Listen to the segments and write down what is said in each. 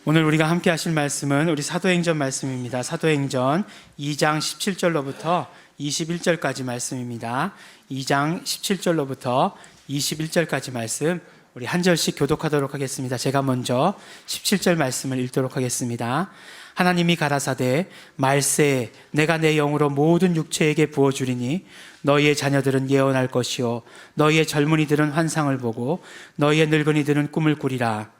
오늘 우리가 함께 하실 말씀은 우리 사도행전 말씀입니다. 사도행전 2장 17절로부터 21절까지 말씀입니다. 2장 17절로부터 21절까지 말씀 우리 한 절씩 교독하도록 하겠습니다. 제가 먼저 17절 말씀을 읽도록 하겠습니다. 하나님이 가라사대 말세에 내가 내 영으로 모든 육체에게 부어주리니 너희의 자녀들은 예언할 것이요 너희의 젊은이들은 환상을 보고 너희의 늙은이들은 꿈을 꾸리라.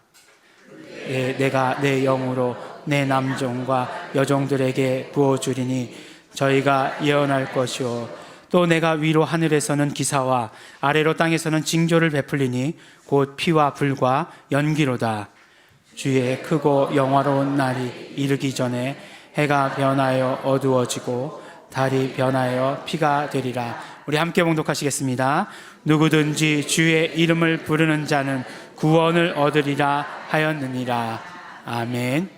내가 내 영으로 내 남종과 여종들에게 부어주리니 저희가 예언할 것이요 또 내가 위로 하늘에서는 기사와 아래로 땅에서는 징조를 베풀리니 곧 피와 불과 연기로다. 주의 크고 영화로운 날이 이르기 전에 해가 변하여 어두워지고 달이 변하여 피가 되리라. 우리 함께 봉독하시겠습니다. 누구든지 주의 이름을 부르는 자는 구원을 얻으리라 하였느니라. 아멘.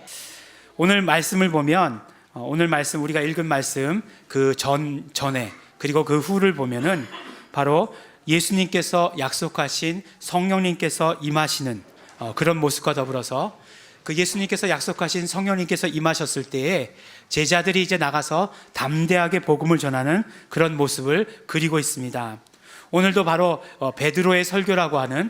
오늘 말씀을 보면 오늘 말씀 우리가 읽은 말씀 그 전에 그리고 그 후를 보면은 바로 예수님께서 약속하신 성령님께서 임하시는 그런 모습과 더불어서 그 예수님께서 약속하신 성령님께서 임하셨을 때에 제자들이 이제 나가서 담대하게 복음을 전하는 그런 모습을 그리고 있습니다. 오늘도 바로 베드로의 설교라고 하는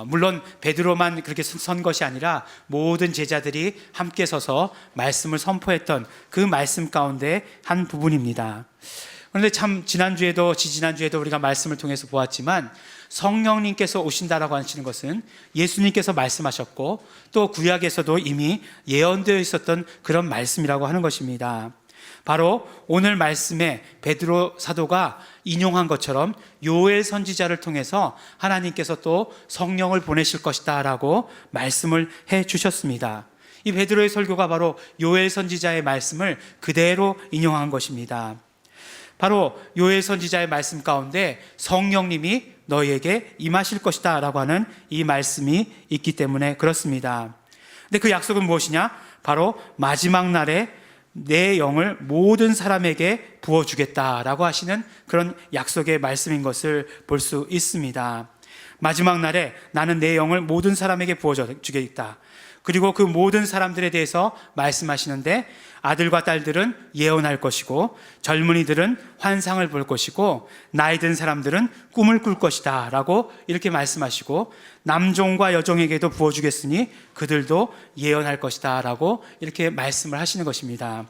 물론 베드로만 그렇게 선 것이 아니라 모든 제자들이 함께 서서 말씀을 선포했던 그 말씀 가운데 한 부분입니다. 그런데 참 지난주에도 지지난주에도 우리가 말씀을 통해서 보았지만 성령님께서 오신다라고 하시는 것은 예수님께서 말씀하셨고 또 구약에서도 이미 예언되어 있었던 그런 말씀이라고 하는 것입니다. 바로 오늘 말씀에 베드로 사도가 인용한 것처럼 요엘 선지자를 통해서 하나님께서 또 성령을 보내실 것이다 라고 말씀을 해 주셨습니다. 이 베드로의 설교가 바로 요엘 선지자의 말씀을 그대로 인용한 것입니다. 바로 요엘 선지자의 말씀 가운데 성령님이 너희에게 임하실 것이다 라고 하는 이 말씀이 있기 때문에 그렇습니다. 근데 그 약속은 무엇이냐? 바로 마지막 날에 내 영을 모든 사람에게 부어주겠다라고 하시는 그런 약속의 말씀인 것을 볼 수 있습니다. 마지막 날에 나는 내 영을 모든 사람에게 부어주겠다. 그리고 그 모든 사람들에 대해서 말씀하시는데 아들과 딸들은 예언할 것이고 젊은이들은 환상을 볼 것이고 나이 든 사람들은 꿈을 꿀 것이다 라고 이렇게 말씀하시고 남종과 여종에게도 부어주겠으니 그들도 예언할 것이다 라고 이렇게 말씀을 하시는 것입니다.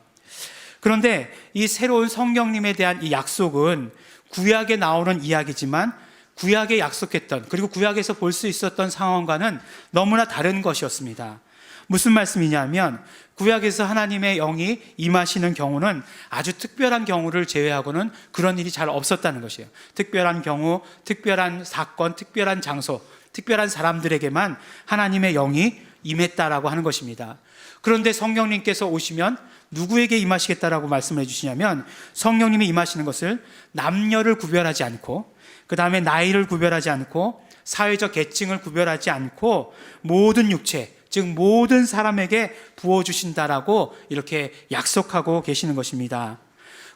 그런데 이 새로운 성령님에 대한 이 약속은 구약에 나오는 이야기지만 구약에 약속했던 그리고 구약에서 볼 수 있었던 상황과는 너무나 다른 것이었습니다. 무슨 말씀이냐면 구약에서 하나님의 영이 임하시는 경우는 아주 특별한 경우를 제외하고는 그런 일이 잘 없었다는 것이에요. 특별한 경우, 특별한 사건, 특별한 장소, 특별한 사람들에게만 하나님의 영이 임했다라고 하는 것입니다. 그런데 성령님께서 오시면 누구에게 임하시겠다라고 말씀을 해주시냐면 성령님이 임하시는 것을 남녀를 구별하지 않고 그 다음에 나이를 구별하지 않고 사회적 계층을 구별하지 않고 모든 육체 즉 모든 사람에게 부어주신다라고 이렇게 약속하고 계시는 것입니다.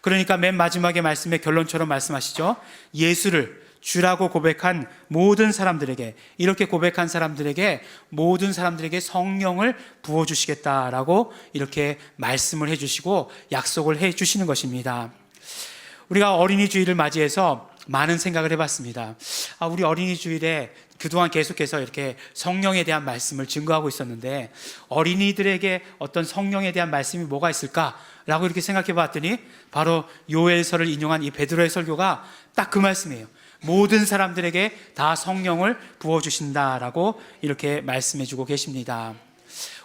그러니까 맨 마지막에 말씀의 결론처럼 말씀하시죠. 예수를 주라고 고백한 모든 사람들에게 이렇게 고백한 사람들에게 모든 사람들에게 성령을 부어주시겠다라고 이렇게 말씀을 해주시고 약속을 해주시는 것입니다. 우리가 어린이 주일을 맞이해서 많은 생각을 해봤습니다. 우리 어린이 주일에 그동안 계속해서 이렇게 성령에 대한 말씀을 증거하고 있었는데 어린이들에게 어떤 성령에 대한 말씀이 뭐가 있을까라고 이렇게 생각해 봤더니 바로 요엘서를 인용한 이 베드로의 설교가 딱 그 말씀이에요. 모든 사람들에게 다 성령을 부어주신다라고 이렇게 말씀해 주고 계십니다.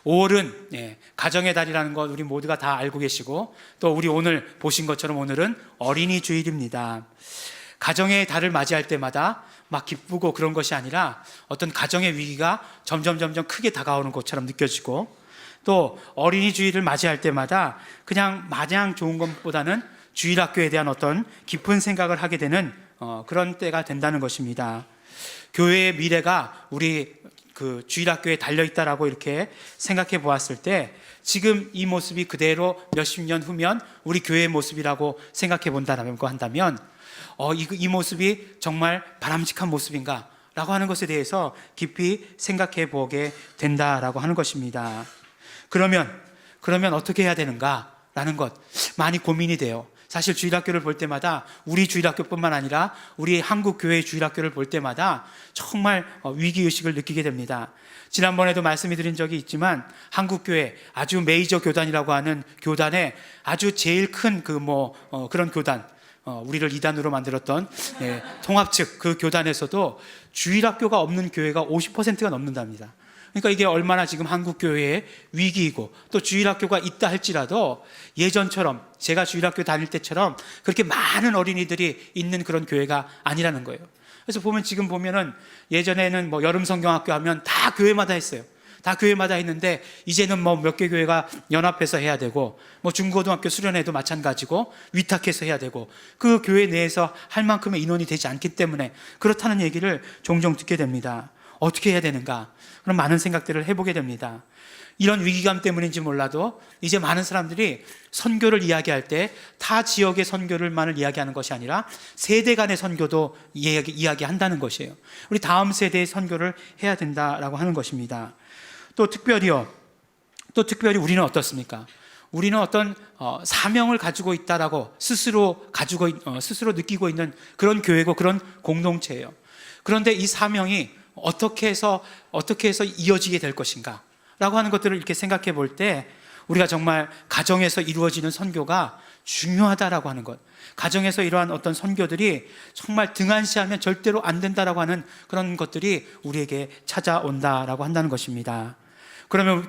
5월은 가정의 달이라는 것 우리 모두가 다 알고 계시고 또 우리 오늘 보신 것처럼 오늘은 어린이 주일입니다. 가정의 달을 맞이할 때마다 막 기쁘고 그런 것이 아니라 어떤 가정의 위기가 점점 크게 다가오는 것처럼 느껴지고 또 어린이 주일을 맞이할 때마다 그냥 마냥 좋은 것보다는 주일학교에 대한 어떤 깊은 생각을 하게 되는 그런 때가 된다는 것입니다. 교회의 미래가 우리 그 주일학교에 달려있다라고 이렇게 생각해 보았을 때 지금 이 모습이 그대로 몇십 년 후면 우리 교회의 모습이라고 생각해 본다라고 한다면 이 모습이 정말 바람직한 모습인가 라고 하는 것에 대해서 깊이 생각해 보게 된다라고 하는 것입니다. 그러면 어떻게 해야 되는가라는 것 많이 고민이 돼요. 사실 주일학교를 볼 때마다, 우리 주일학교뿐만 아니라 우리 한국교회 주일학교를 볼 때마다 정말 위기의식을 느끼게 됩니다. 지난번에도 말씀을 드린 적이 있지만 한국교회 아주 메이저 교단이라고 하는 교단에 아주 제일 큰 그런 교단, 우리를 이단으로 만들었던 통합 측 그 교단에서도 주일학교가 없는 교회가 50%가 넘는답니다. 그러니까 이게 얼마나 지금 한국교회의 위기이고, 또 주일학교가 있다 할지라도 예전처럼, 제가 주일학교 다닐 때처럼 그렇게 많은 어린이들이 있는 그런 교회가 아니라는 거예요. 그래서 지금 보면은 예전에는 여름 성경학교 하면 다 교회마다 했어요. 다 교회마다 했는데 이제는 몇 개 교회가 연합해서 해야 되고, 중고등학교 수련회도 마찬가지고 위탁해서 해야 되고, 그 교회 내에서 할 만큼의 인원이 되지 않기 때문에 그렇다는 얘기를 종종 듣게 됩니다. 어떻게 해야 되는가? 그런 많은 생각들을 해보게 됩니다. 이런 위기감 때문인지 몰라도 이제 많은 사람들이 선교를 이야기할 때 타 지역의 선교를만을 이야기하는 것이 아니라 세대 간의 선교도 이야기한다는 것이에요. 우리 다음 세대의 선교를 해야 된다라고 하는 것입니다. 또 특별히 우리는 어떻습니까? 우리는 어떤 사명을 가지고 있다라고 스스로 느끼고 있는 그런 교회고 그런 공동체예요. 그런데 이 사명이 어떻게 해서 이어지게 될 것인가 라고 하는 것들을 이렇게 생각해 볼 때, 우리가 정말 가정에서 이루어지는 선교가 중요하다라고 하는 것, 가정에서 이러한 어떤 선교들이 정말 등한시하면 절대로 안 된다라고 하는 그런 것들이 우리에게 찾아온다라고 한다는 것입니다. 그러면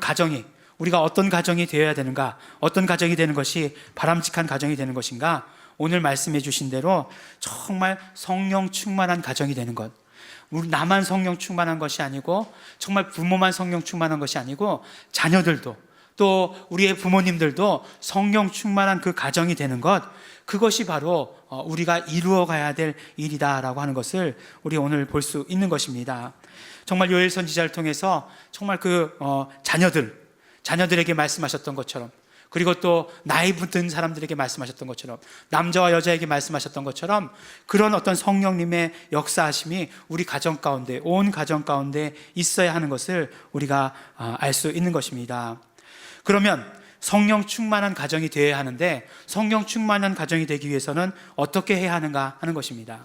우리가 어떤 가정이 되어야 되는가, 어떤 가정이 되는 것이 바람직한 가정이 되는 것인가? 오늘 말씀해 주신 대로 정말 성령 충만한 가정이 되는 것, 나만 성령 충만한 것이 아니고, 정말 부모만 성령 충만한 것이 아니고, 자녀들도, 또 우리의 부모님들도 성령 충만한 그 가정이 되는 것, 그것이 바로 우리가 이루어 가야 될 일이다라고 하는 것을 우리 오늘 볼 수 있는 것입니다. 정말 요엘 선지자를 통해서 정말 자녀들에게 말씀하셨던 것처럼, 그리고 또 나이 든 사람들에게 말씀하셨던 것처럼, 남자와 여자에게 말씀하셨던 것처럼, 그런 어떤 성령님의 역사하심이 우리 가정 가운데, 온 가정 가운데 있어야 하는 것을 우리가 알 수 있는 것입니다. 그러면 성령 충만한 가정이 되어야 하는데, 성령 충만한 가정이 되기 위해서는 어떻게 해야 하는가 하는 것입니다.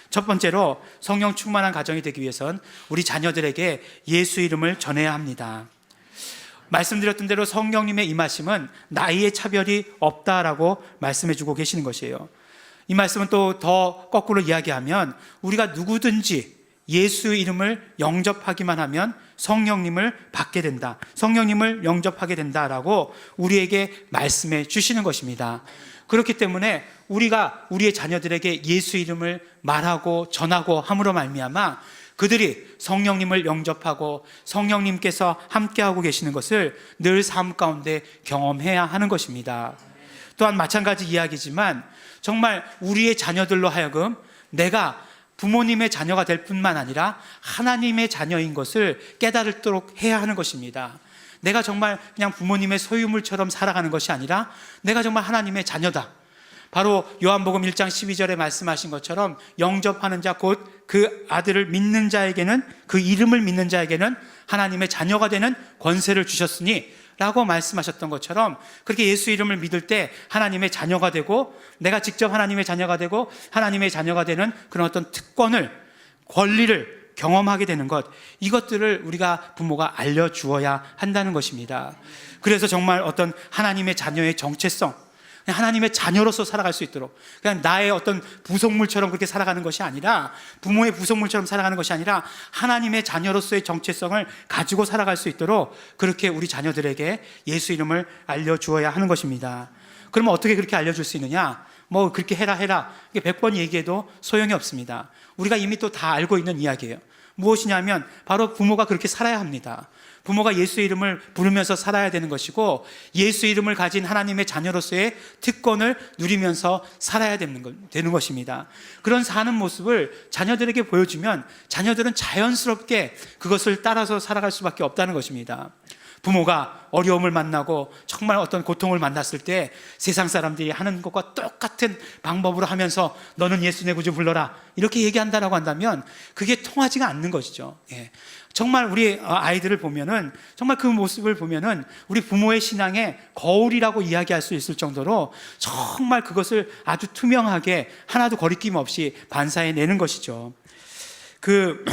첫 번째로, 성령 충만한 가정이 되기 위해서는 우리 자녀들에게 예수 이름을 전해야 합니다. 말씀드렸던 대로 성령님의 임하심은 나이의 차별이 없다라고 말씀해 주고 계시는 것이에요. 이 말씀은 또 더 거꾸로 이야기하면, 우리가 누구든지 예수 이름을 영접하기만 하면 성령님을 받게 된다, 성령님을 영접하게 된다라고 우리에게 말씀해 주시는 것입니다. 그렇기 때문에 우리가 우리의 자녀들에게 예수 이름을 말하고 전하고 함으로 말미암아 그들이 성령님을 영접하고 성령님께서 함께하고 계시는 것을 늘 삶 가운데 경험해야 하는 것입니다. 또한 마찬가지 이야기지만, 정말 우리의 자녀들로 하여금 내가 부모님의 자녀가 될 뿐만 아니라 하나님의 자녀인 것을 깨달도록 해야 하는 것입니다. 내가 정말 그냥 부모님의 소유물처럼 살아가는 것이 아니라 내가 정말 하나님의 자녀다. 바로 요한복음 1장 12절에 말씀하신 것처럼, 영접하는 자 곧 그 아들을 믿는 자에게는, 그 이름을 믿는 자에게는 하나님의 자녀가 되는 권세를 주셨으니 라고 말씀하셨던 것처럼, 그렇게 예수 이름을 믿을 때 하나님의 자녀가 되고, 내가 직접 하나님의 자녀가 되고 하나님의 자녀가 되는 그런 어떤 특권을, 권리를 경험하게 되는 것, 이것들을 우리가 부모가 알려주어야 한다는 것입니다. 그래서 정말 어떤 하나님의 자녀의 정체성, 하나님의 자녀로서 살아갈 수 있도록, 그냥 나의 어떤 부속물처럼 그렇게 살아가는 것이 아니라, 부모의 부속물처럼 살아가는 것이 아니라 하나님의 자녀로서의 정체성을 가지고 살아갈 수 있도록 그렇게 우리 자녀들에게 예수 이름을 알려주어야 하는 것입니다. 그러면 어떻게 그렇게 알려줄 수 있느냐? 그렇게 해라 100번 얘기해도 소용이 없습니다. 우리가 이미 또 다 알고 있는 이야기예요. 무엇이냐면 바로 부모가 그렇게 살아야 합니다. 부모가 예수 이름을 부르면서 살아야 되는 것이고, 예수 이름을 가진 하나님의 자녀로서의 특권을 누리면서 살아야 되는 것입니다. 그런 사는 모습을 자녀들에게 보여주면 자녀들은 자연스럽게 그것을 따라서 살아갈 수밖에 없다는 것입니다. 부모가 어려움을 만나고 정말 어떤 고통을 만났을 때 세상 사람들이 하는 것과 똑같은 방법으로 하면서 너는 예수 내 구주 불러라 이렇게 얘기한다라고 한다면 그게 통하지가 않는 것이죠. 예. 정말 우리 아이들을 보면은 정말 그 모습을 보면은 우리 부모의 신앙의 거울이라고 이야기할 수 있을 정도로 정말 그것을 아주 투명하게 하나도 거리낌 없이 반사해내는 것이죠. 그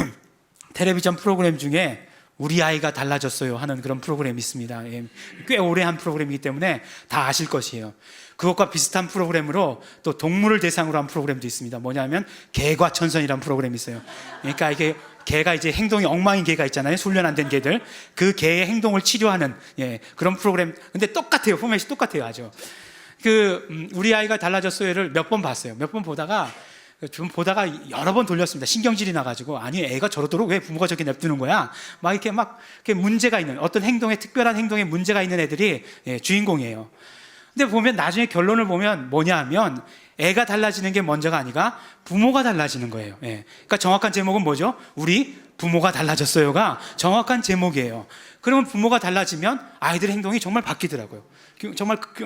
텔레비전 프로그램 중에 우리 아이가 달라졌어요 하는 그런 프로그램이 있습니다. 꽤 오래 한 프로그램이기 때문에 다 아실 것이에요. 그것과 비슷한 프로그램으로 또 동물을 대상으로 한 프로그램도 있습니다. 뭐냐면 개과천선이라는 프로그램이 있어요. 그러니까 이게 개가 이제 행동이 엉망인 개가 있잖아요. 훈련 안 된 개들. 그 개의 행동을 치료하는 그런 프로그램. 근데 똑같아요. 포맷이 똑같아요. 아주. 우리 아이가 달라졌어요를 몇 번 봤어요. 몇 번 보다가 좀 보다가 여러 번 돌렸습니다. 신경질이 나가지고 아니 애가 저러도록 왜 부모가 저렇게 냅두는 거야? 막 이렇게 문제가 있는 어떤 행동에 특별한 행동에 문제가 있는 애들이 주인공이에요. 근데 보면 나중에 결론을 보면 뭐냐 하면 애가 달라지는 게 먼저가 아니라 부모가 달라지는 거예요. 그러니까 정확한 제목은 뭐죠? 우리 부모가 달라졌어요가 정확한 제목이에요. 그러면 부모가 달라지면 아이들의 행동이 정말 바뀌더라고요.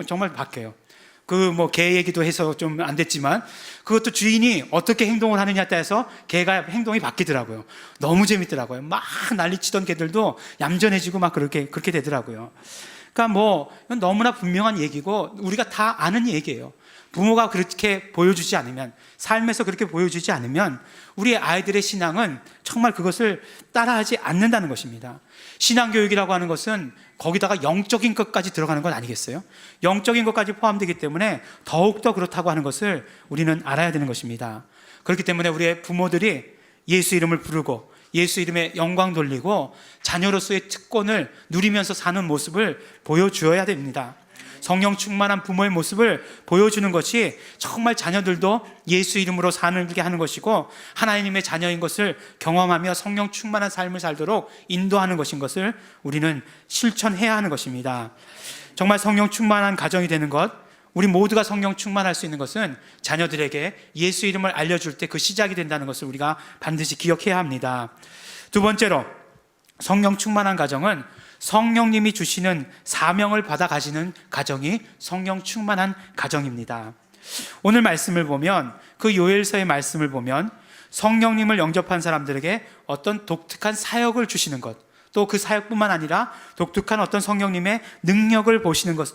정말 바뀌어요. 개 얘기도 해서 좀 안 됐지만 그것도 주인이 어떻게 행동을 하느냐에 따라서 개가 행동이 바뀌더라고요. 너무 재밌더라고요. 막 난리치던 개들도 얌전해지고 막 그렇게 되더라고요. 그러니까 이건 너무나 분명한 얘기고 우리가 다 아는 얘기예요. 부모가 그렇게 보여주지 않으면, 삶에서 그렇게 보여주지 않으면 우리 아이들의 신앙은 정말 그것을 따라하지 않는다는 것입니다. 신앙교육이라고 하는 것은 거기다가 영적인 것까지 들어가는 건 아니겠어요? 영적인 것까지 포함되기 때문에 더욱더 그렇다고 하는 것을 우리는 알아야 되는 것입니다. 그렇기 때문에 우리의 부모들이 예수 이름을 부르고 예수 이름에 영광 돌리고 자녀로서의 특권을 누리면서 사는 모습을 보여주어야 됩니다. 성령 충만한 부모의 모습을 보여주는 것이 정말 자녀들도 예수 이름으로 사게 하는 것이고 하나님의 자녀인 것을 경험하며 성령 충만한 삶을 살도록 인도하는 것인 것을 우리는 실천해야 하는 것입니다. 정말 성령 충만한 가정이 되는 것, 우리 모두가 성령 충만할 수 있는 것은 자녀들에게 예수 이름을 알려줄 때 그 시작이 된다는 것을 우리가 반드시 기억해야 합니다. 두 번째로, 성령 충만한 가정은 성령님이 주시는 사명을 받아 가시는 가정이 성령 충만한 가정입니다. 오늘 말씀을 보면, 그 요엘서의 말씀을 보면 성령님을 영접한 사람들에게 어떤 독특한 사역을 주시는 것, 또 그 사역뿐만 아니라 독특한 어떤 성령님의 능력을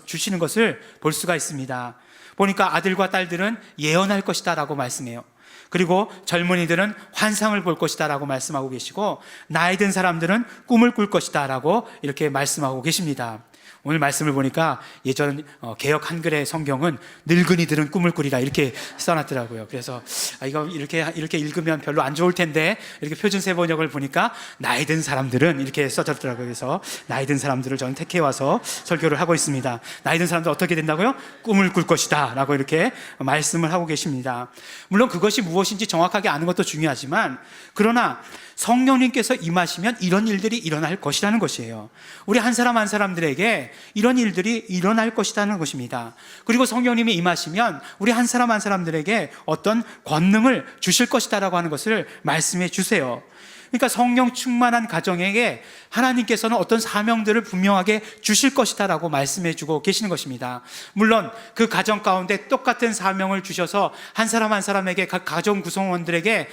주시는 것을 볼 수가 있습니다. 보니까 아들과 딸들은 예언할 것이다 라고 말씀해요. 그리고 젊은이들은 환상을 볼 것이다 라고 말씀하고 계시고, 나이 든 사람들은 꿈을 꿀 것이다 라고 이렇게 말씀하고 계십니다. 오늘 말씀을 보니까 예전 개역 한글의 성경은 늙은이들은 꿈을 꾸리라 이렇게 써놨더라고요. 그래서 이거 이렇게 읽으면 별로 안 좋을 텐데, 이렇게 표준세 번역을 보니까 나이 든 사람들은 이렇게 써졌더라고요. 그래서 나이 든 사람들을 저는 택해 와서 설교를 하고 있습니다. 나이 든 사람들 어떻게 된다고요? 꿈을 꿀 것이다 라고 이렇게 말씀을 하고 계십니다. 물론 그것이 무엇인지 정확하게 아는 것도 중요하지만, 그러나 성령님께서 임하시면 이런 일들이 일어날 것이라는 것이에요. 우리 한 사람 한 사람들에게 이런 일들이 일어날 것이라는 것입니다. 그리고 성령님이 임하시면 우리 한 사람 한 사람들에게 어떤 권능을 주실 것이다라고 하는 것을 말씀해 주세요. 그러니까 성령 충만한 가정에게 하나님께서는 어떤 사명들을 분명하게 주실 것이다라고 말씀해 주고 계시는 것입니다. 물론 그 가정 가운데 똑같은 사명을 주셔서 한 사람 한 사람에게, 각 가정 구성원들에게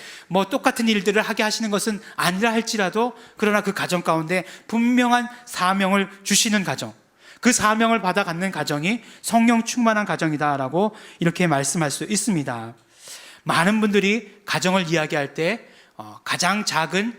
똑같은 일들을 하게 하시는 것은 아니라 할지라도, 그러나 그 가정 가운데 분명한 사명을 주시는 가정, 그 사명을 받아 갖는 가정이 성령 충만한 가정이다라고 이렇게 말씀할 수 있습니다. 많은 분들이 가정을 이야기할 때 가장 작은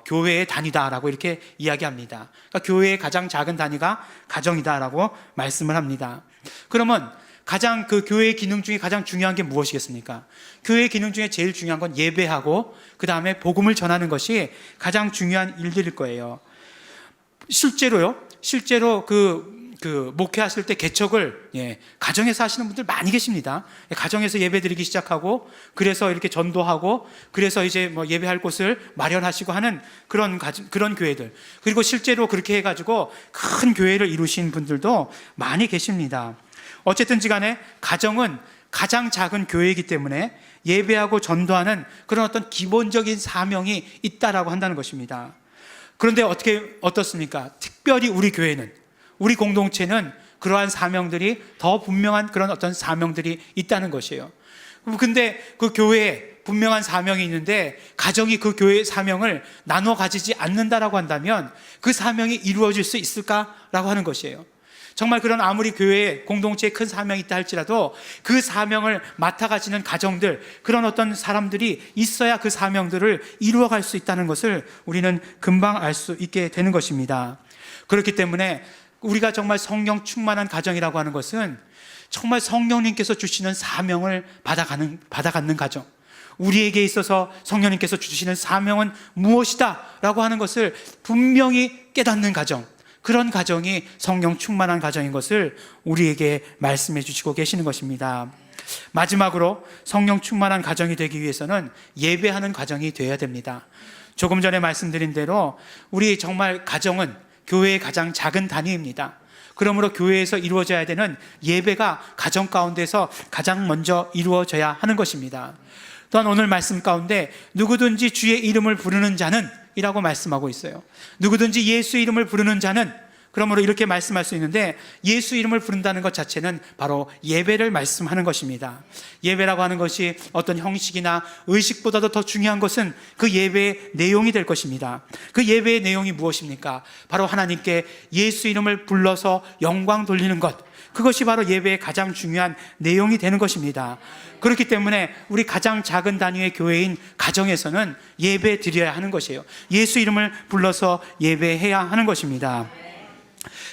교회의 단위다라고 이렇게 이야기합니다. 그러니까 교회의 가장 작은 단위가 가정이다라고 말씀을 합니다. 그러면 가장 그 교회의 기능 중에 가장 중요한 게 무엇이겠습니까? 교회의 기능 중에 제일 중요한 건 예배하고 그 다음에 복음을 전하는 것이 가장 중요한 일들일 거예요. 실제로 목회하실 때 개척을 가정에서 하시는 분들 많이 계십니다. 가정에서 예배드리기 시작하고, 그래서 이렇게 전도하고, 그래서 이제 예배할 곳을 마련하시고 하는 그런 교회들, 그리고 실제로 그렇게 해가지고 큰 교회를 이루신 분들도 많이 계십니다. 어쨌든지 간에 가정은 가장 작은 교회이기 때문에 예배하고 전도하는 그런 어떤 기본적인 사명이 있다라고 한다는 것입니다. 그런데 어떻습니까? 특별히 우리 교회는, 우리 공동체는 그러한 사명들이 더 분명한 그런 어떤 사명들이 있다는 것이에요. 근데 그 교회에 분명한 사명이 있는데 가정이 그 교회의 사명을 나눠 가지지 않는다라고 한다면 그 사명이 이루어질 수 있을까라고 하는 것이에요. 정말 그런 아무리 교회에 공동체에 큰 사명이 있다 할지라도 그 사명을 맡아가지는 가정들, 그런 어떤 사람들이 있어야 그 사명들을 이루어갈 수 있다는 것을 우리는 금방 알 수 있게 되는 것입니다. 그렇기 때문에 우리가 정말 성령 충만한 가정이라고 하는 것은 정말 성령님께서 주시는 사명을 받아가는 가정, 우리에게 있어서 성령님께서 주시는 사명은 무엇이다 라고 하는 것을 분명히 깨닫는 가정, 그런 가정이 성령 충만한 가정인 것을 우리에게 말씀해 주시고 계시는 것입니다. 마지막으로 성령 충만한 가정이 되기 위해서는 예배하는 가정이 되어야 됩니다. 조금 전에 말씀드린 대로 우리 정말 가정은 교회의 가장 작은 단위입니다. 그러므로 교회에서 이루어져야 되는 예배가 가정 가운데서 가장 먼저 이루어져야 하는 것입니다. 또한 오늘 말씀 가운데 누구든지 주의 이름을 부르는 자는 이라고 말씀하고 있어요. 누구든지 예수 이름을 부르는 자는, 그러므로 이렇게 말씀할 수 있는데 예수 이름을 부른다는 것 자체는 바로 예배를 말씀하는 것입니다. 예배라고 하는 것이 어떤 형식이나 의식보다도 더 중요한 것은 그 예배의 내용이 될 것입니다. 그 예배의 내용이 무엇입니까? 바로 하나님께 예수 이름을 불러서 영광 돌리는 것, 그것이 바로 예배의 가장 중요한 내용이 되는 것입니다. 그렇기 때문에 우리 가장 작은 단위의 교회인 가정에서는 예배 드려야 하는 것이에요. 예수 이름을 불러서 예배해야 하는 것입니다.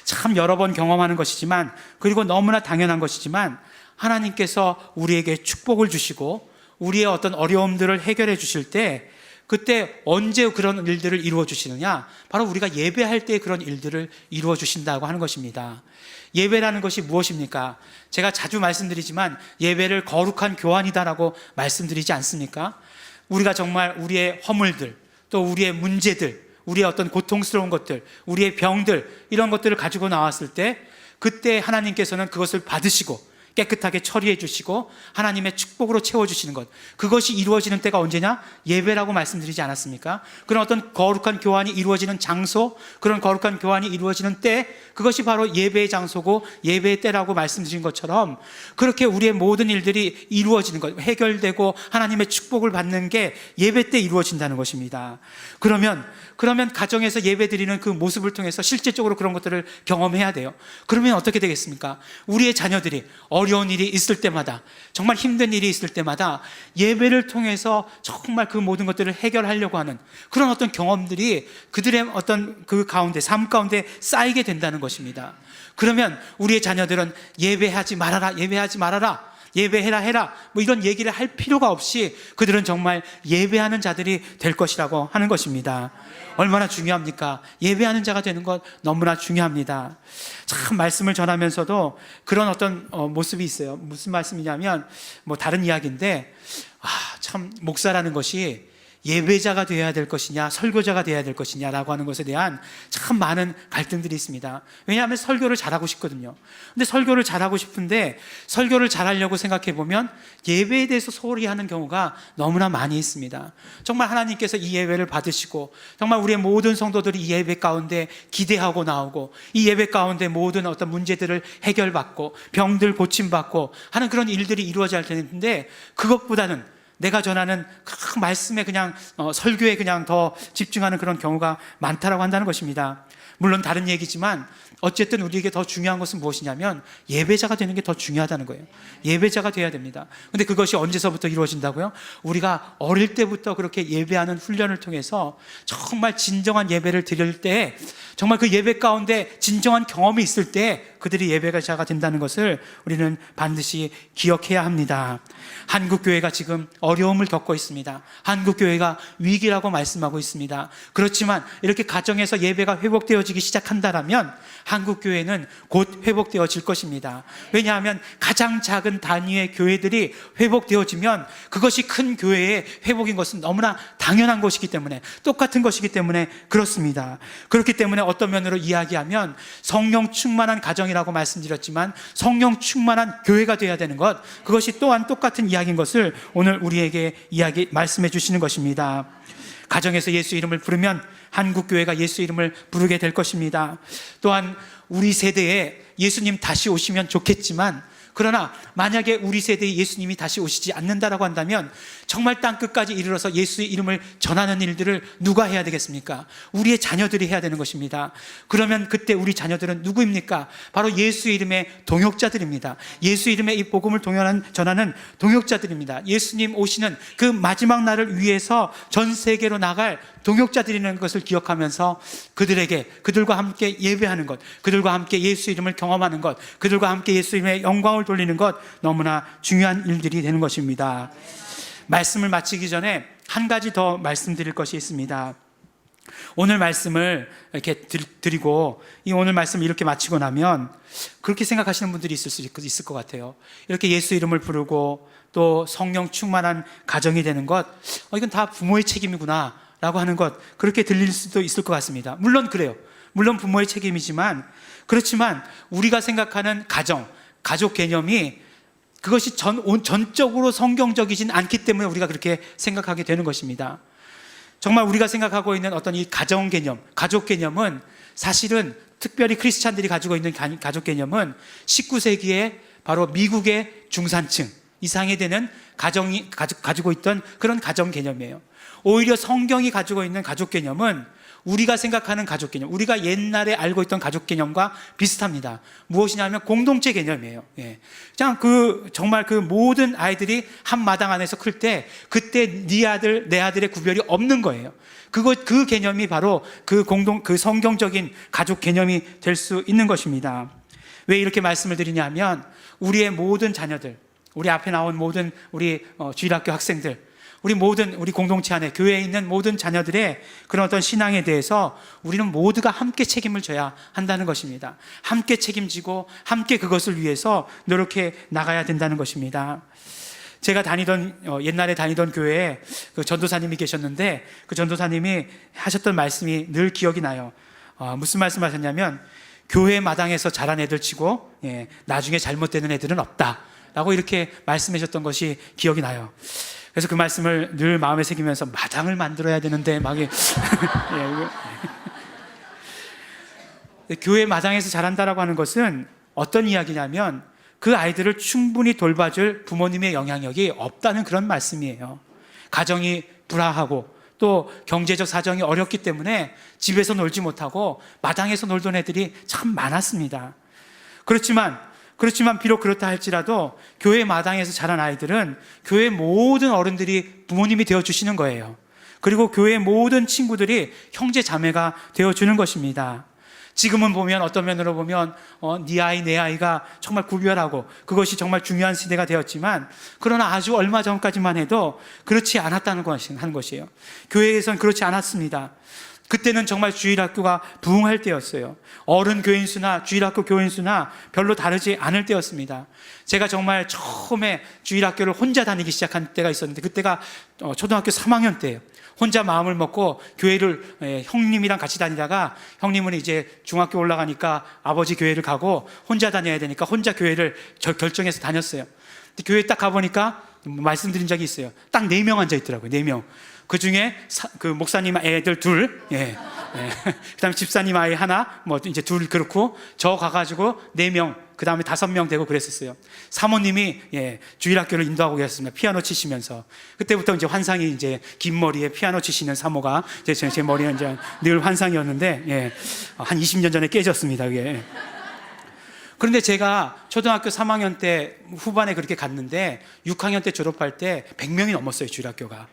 참 여러 번 경험하는 것이지만, 그리고 너무나 당연한 것이지만, 하나님께서 우리에게 축복을 주시고 우리의 어떤 어려움들을 해결해 주실 때, 그때 언제 그런 일들을 이루어 주시느냐? 바로 우리가 예배할 때 그런 일들을 이루어 주신다고 하는 것입니다. 예배라는 것이 무엇입니까? 제가 자주 말씀드리지만 예배를 거룩한 교환이다라고 말씀드리지 않습니까? 우리가 정말 우리의 허물들, 또 우리의 문제들, 우리의 어떤 고통스러운 것들, 우리의 병들, 이런 것들을 가지고 나왔을 때 그때 하나님께서는 그것을 받으시고 깨끗하게 처리해 주시고 하나님의 축복으로 채워주시는 것, 그것이 이루어지는 때가 언제냐? 예배라고 말씀드리지 않았습니까? 그런 어떤 거룩한 교환이 이루어지는 장소, 그런 거룩한 교환이 이루어지는 때, 그것이 바로 예배의 장소고 예배의 때라고 말씀드린 것처럼 그렇게 우리의 모든 일들이 이루어지는 것, 해결되고 하나님의 축복을 받는 게 예배 때 이루어진다는 것입니다. 그러면 가정에서 예배 드리는 그 모습을 통해서 실제적으로 그런 것들을 경험해야 돼요. 그러면 어떻게 되겠습니까? 우리의 자녀들이 어려운 일이 있을 때마다, 정말 힘든 일이 있을 때마다 예배를 통해서 정말 그 모든 것들을 해결하려고 하는 그런 어떤 경험들이 그들의 어떤 그 가운데, 삶 가운데 쌓이게 된다는 것입니다. 그러면 우리의 자녀들은 예배하지 말아라, 예배하지 말아라, 예배해라 뭐 이런 얘기를 할 필요가 없이 그들은 정말 예배하는 자들이 될 것이라고 하는 것입니다. 얼마나 중요합니까? 예배하는 자가 되는 것 너무나 중요합니다. 참 말씀을 전하면서도 그런 어떤 모습이 있어요. 무슨 말씀이냐면 뭐 다른 이야기인데, 참 목사라는 것이 예배자가 되어야 될 것이냐 설교자가 되어야 될 것이냐라고 하는 것에 대한 참 많은 갈등들이 있습니다. 왜냐하면 설교를 잘하고 싶거든요. 근데 설교를 잘하고 싶은데 설교를 잘하려고 생각해 보면 예배에 대해서 소홀히 하는 경우가 너무나 많이 있습니다. 정말 하나님께서 이 예배를 받으시고 정말 우리의 모든 성도들이 이 예배 가운데 기대하고 나오고 이 예배 가운데 모든 어떤 문제들을 해결받고 병들 고침받고 하는 그런 일들이 이루어져야 할 텐데, 그것보다는 내가 전하는 그 말씀에 그냥 설교에 그냥 더 집중하는 그런 경우가 많다라고 한다는 것입니다. 물론 다른 얘기지만 어쨌든 우리에게 더 중요한 것은 무엇이냐면 예배자가 되는 게 더 중요하다는 거예요. 예배자가 돼야 됩니다. 근데 그것이 언제서부터 이루어진다고요? 우리가 어릴 때부터 그렇게 예배하는 훈련을 통해서 정말 진정한 예배를 드릴 때, 정말 그 예배 가운데 진정한 경험이 있을 때 그들이 예배자가 된다는 것을 우리는 반드시 기억해야 합니다. 한국교회가 지금 어려움을 겪고 있습니다. 한국교회가 위기라고 말씀하고 있습니다. 그렇지만 이렇게 가정에서 예배가 회복되어지기 시작한다면 한국교회는 곧 회복되어질 것입니다. 왜냐하면 가장 작은 단위의 교회들이 회복되어지면 그것이 큰 교회의 회복인 것은 너무나 당연한 것이기 때문에, 똑같은 것이기 때문에 그렇습니다. 그렇기 때문에 어떤 면으로 이야기하면 성령 충만한 가정이라고 말씀드렸지만 성령 충만한 교회가 되어야 되는 것, 그것이 또한 똑같은 이야기인 것을 오늘 우리에게 말씀해 주시는 것입니다. 가정에서 예수 이름을 부르면 한국교회가 예수 이름을 부르게 될 것입니다. 또한 우리 세대에 예수님 다시 오시면 좋겠지만, 그러나 만약에 우리 세대에 예수님이 다시 오시지 않는다라고 한다면 정말 땅끝까지 이르러서 예수의 이름을 전하는 일들을 누가 해야 되겠습니까? 우리의 자녀들이 해야 되는 것입니다. 그러면 그때 우리 자녀들은 누구입니까? 바로 예수 이름의 동역자들입니다. 예수 이름의 이 복음을 전하는 동역자들입니다. 예수님 오시는 그 마지막 날을 위해서 전 세계로 나갈 동역자들이라는 것을 기억하면서 그들과 함께 예배하는 것, 그들과 함께 예수 이름을 경험하는 것, 그들과 함께 예수 이름의 영광을 돌리는 것, 너무나 중요한 일들이 되는 것입니다. 말씀을 마치기 전에 한 가지 더 말씀드릴 것이 있습니다. 오늘 말씀을 이렇게 드리고 이 오늘 말씀을 이렇게 마치고 나면 그렇게 생각하시는 분들이 있을 것 같아요. 이렇게 예수 이름을 부르고 또 성령 충만한 가정이 되는 것, 이건 다 부모의 책임이구나 라고 하는 것, 그렇게 들릴 수도 있을 것 같습니다. 물론 그래요. 물론 부모의 책임이지만, 그렇지만 우리가 생각하는 가족 개념이 그것이 전적으로 성경적이진 않기 때문에 우리가 그렇게 생각하게 되는 것입니다. 정말 우리가 생각하고 있는 어떤 이 가정 개념, 가족 개념은 사실은 특별히 크리스찬들이 가지고 있는 가족 개념은 19세기에 바로 미국의 중산층 이상이 되는 가정이 가지고 있던 그런 가정 개념이에요. 오히려 성경이 가지고 있는 가족 개념은 우리가 생각하는 가족 개념, 우리가 옛날에 알고 있던 가족 개념과 비슷합니다. 무엇이냐면 공동체 개념이에요. 그냥 정말 그 모든 아이들이 한 마당 안에서 클 때 그때 네 아들, 내 아들의 구별이 없는 거예요. 그 개념이 바로 그 성경적인 가족 개념이 될 수 있는 것입니다. 왜 이렇게 말씀을 드리냐면 우리의 모든 자녀들, 우리 앞에 나온 모든 우리 주일학교 학생들, 우리 공동체 안에 교회에 있는 모든 자녀들의 그런 어떤 신앙에 대해서 우리는 모두가 함께 책임을 져야 한다는 것입니다. 함께 책임지고 함께 그것을 위해서 노력해 나가야 된다는 것입니다. 제가 옛날에 다니던 교회에 그 전도사님이 계셨는데 그 전도사님이 하셨던 말씀이 늘 기억이 나요. 무슨 말씀 하셨냐면 교회 마당에서 자란 애들 치고 나중에 잘못되는 애들은 없다 라고 이렇게 말씀하셨던 것이 기억이 나요. 그래서 그 말씀을 늘 마음에 새기면서 마당을 만들어야 되는데 교회 마당에서 자란다라고 하는 것은 어떤 이야기냐면 그 아이들을 충분히 돌봐줄 부모님의 영향력이 없다는 그런 말씀이에요. 가정이 불화하고 또 경제적 사정이 어렵기 때문에 집에서 놀지 못하고 마당에서 놀던 애들이 참 많았습니다. 그렇지만 비록 그렇다 할지라도 교회 마당에서 자란 아이들은 교회 모든 어른들이 부모님이 되어주시는 거예요. 그리고 교회 모든 친구들이 형제 자매가 되어주는 것입니다. 지금은 보면 어떤 면으로 보면 네 아이 내 아이가 정말 구별하고 그것이 정말 중요한 시대가 되었지만, 그러나 아주 얼마 전까지만 해도 그렇지 않았다는 것이에요. 교회에선 그렇지 않았습니다. 그때는 정말 주일학교가 부흥할 때였어요. 어른 교인 수나 주일학교 교인 수나 별로 다르지 않을 때였습니다. 제가 정말 처음에 주일학교를 혼자 다니기 시작한 때가 있었는데 그때가 초등학교 3학년 때예요. 혼자 마음을 먹고 교회를 형님이랑 같이 다니다가 형님은 이제 중학교 올라가니까 아버지 교회를 가고 혼자 다녀야 되니까 혼자 교회를 결정해서 다녔어요. 근데 교회에 딱 가보니까 말씀드린 적이 있어요. 딱 4명 앉아 있더라고요. 4명. 그 중에 그 목사님 애들 둘, 그 다음에 집사님 아이 하나, 이제 둘 그렇고, 저 가가지고 4명, 그 다음에 5명 되고 그랬었어요. 사모님이, 주일학교를 인도하고 계셨습니다. 피아노 치시면서. 그때부터 이제 환상이 이제 긴 머리에 피아노 치시는 사모가 제 머리에 이제 늘 환상이었는데, 한 20년 전에 깨졌습니다, 그게. 그런데 제가 초등학교 3학년 때 후반에 그렇게 갔는데 6학년 때 졸업할 때 100명이 넘었어요, 주일학교가.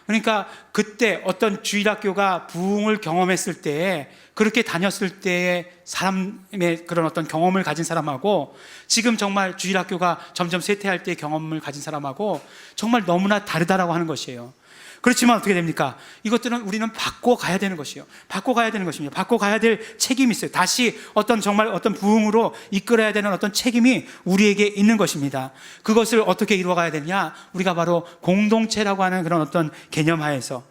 그러니까 그때 어떤 주일학교가 부흥을 경험했을 때에, 그렇게 다녔을 때의 사람의 그런 어떤 경험을 가진 사람하고 지금 정말 주일학교가 점점 쇠퇴할 때의 경험을 가진 사람하고 정말 너무나 다르다라고 하는 것이에요. 그렇지만 어떻게 됩니까? 이것들은 우리는 바꿔가야 되는 것이에요. 바꿔가야 되는 것입니다. 바꿔가야 될 책임이 있어요. 다시 정말 어떤 부흥으로 이끌어야 되는 어떤 책임이 우리에게 있는 것입니다. 그것을 어떻게 이루어가야 되냐? 우리가 바로 공동체라고 하는 그런 어떤 개념 하에서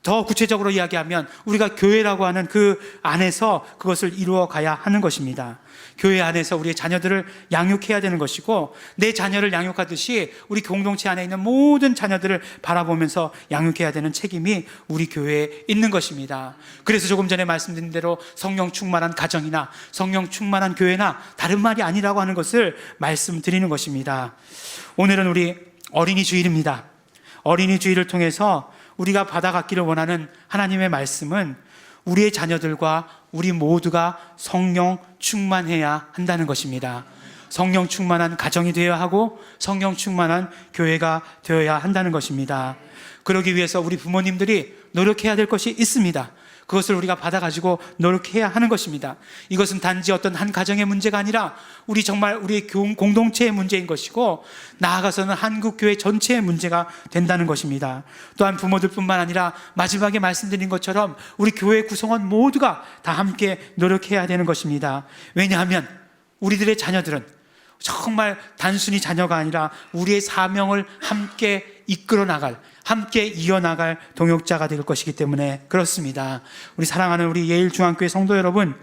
더 구체적으로 이야기하면 우리가 교회라고 하는 그 안에서 그것을 이루어 가야 하는 것입니다. 교회 안에서 우리의 자녀들을 양육해야 되는 것이고, 내 자녀를 양육하듯이 우리 공동체 안에 있는 모든 자녀들을 바라보면서 양육해야 되는 책임이 우리 교회에 있는 것입니다. 그래서 조금 전에 말씀드린 대로 성령 충만한 가정이나 성령 충만한 교회나 다른 말이 아니라고 하는 것을 말씀드리는 것입니다. 오늘은 우리 어린이 주일입니다. 어린이 주일을 통해서 우리가 받아갖기를 원하는 하나님의 말씀은 우리의 자녀들과 우리 모두가 성령 충만해야 한다는 것입니다. 성령 충만한 가정이 되어야 하고 성령 충만한 교회가 되어야 한다는 것입니다. 그러기 위해서 우리 부모님들이 노력해야 될 것이 있습니다. 그것을 우리가 받아가지고 노력해야 하는 것입니다. 이것은 단지 어떤 한 가정의 문제가 아니라 우리 정말 우리 공동체의 문제인 것이고, 나아가서는 한국교회 전체의 문제가 된다는 것입니다. 또한 부모들뿐만 아니라 마지막에 말씀드린 것처럼 우리 교회 구성원 모두가 다 함께 노력해야 되는 것입니다. 왜냐하면 우리들의 자녀들은 정말 단순히 자녀가 아니라 우리의 사명을 함께 이끌어 나갈, 함께 이어나갈 동역자가 될 것이기 때문에 그렇습니다. 우리 사랑하는 우리 예일중앙교회 성도 여러분,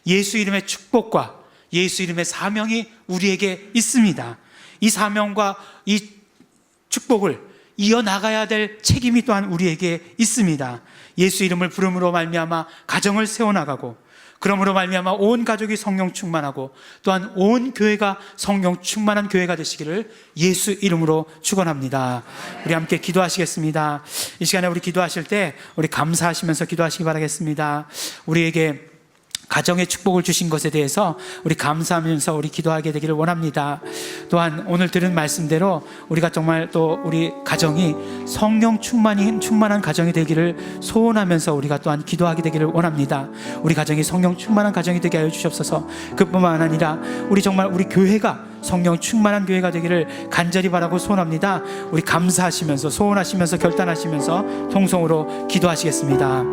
예수 이름의 축복과 예수 이름의 사명이 우리에게 있습니다. 이 사명과 이 축복을 이어나가야 될 책임이 또한 우리에게 있습니다. 예수 이름을 부름으로 말미암아 가정을 세워나가고, 그러므로 말미암아 온 가족이 성령 충만하고 또한 온 교회가 성령 충만한 교회가 되시기를 예수 이름으로 축원합니다. 우리 함께 기도하시겠습니다. 이 시간에 우리 기도하실 때 우리 감사하시면서 기도하시기 바라겠습니다. 우리에게 가정의 축복을 주신 것에 대해서 우리 감사하면서 우리 기도하게 되기를 원합니다. 또한 오늘 들은 말씀대로 우리가 정말 또 우리 가정이 성령 충만한 가정이 되기를 소원하면서 우리가 또한 기도하게 되기를 원합니다. 우리 가정이 성령 충만한 가정이 되게 하여 주시옵소서. 그뿐만 아니라 우리 정말 우리 교회가 성령 충만한 교회가 되기를 간절히 바라고 소원합니다. 우리 감사하시면서 소원하시면서 결단하시면서 통성으로 기도하시겠습니다.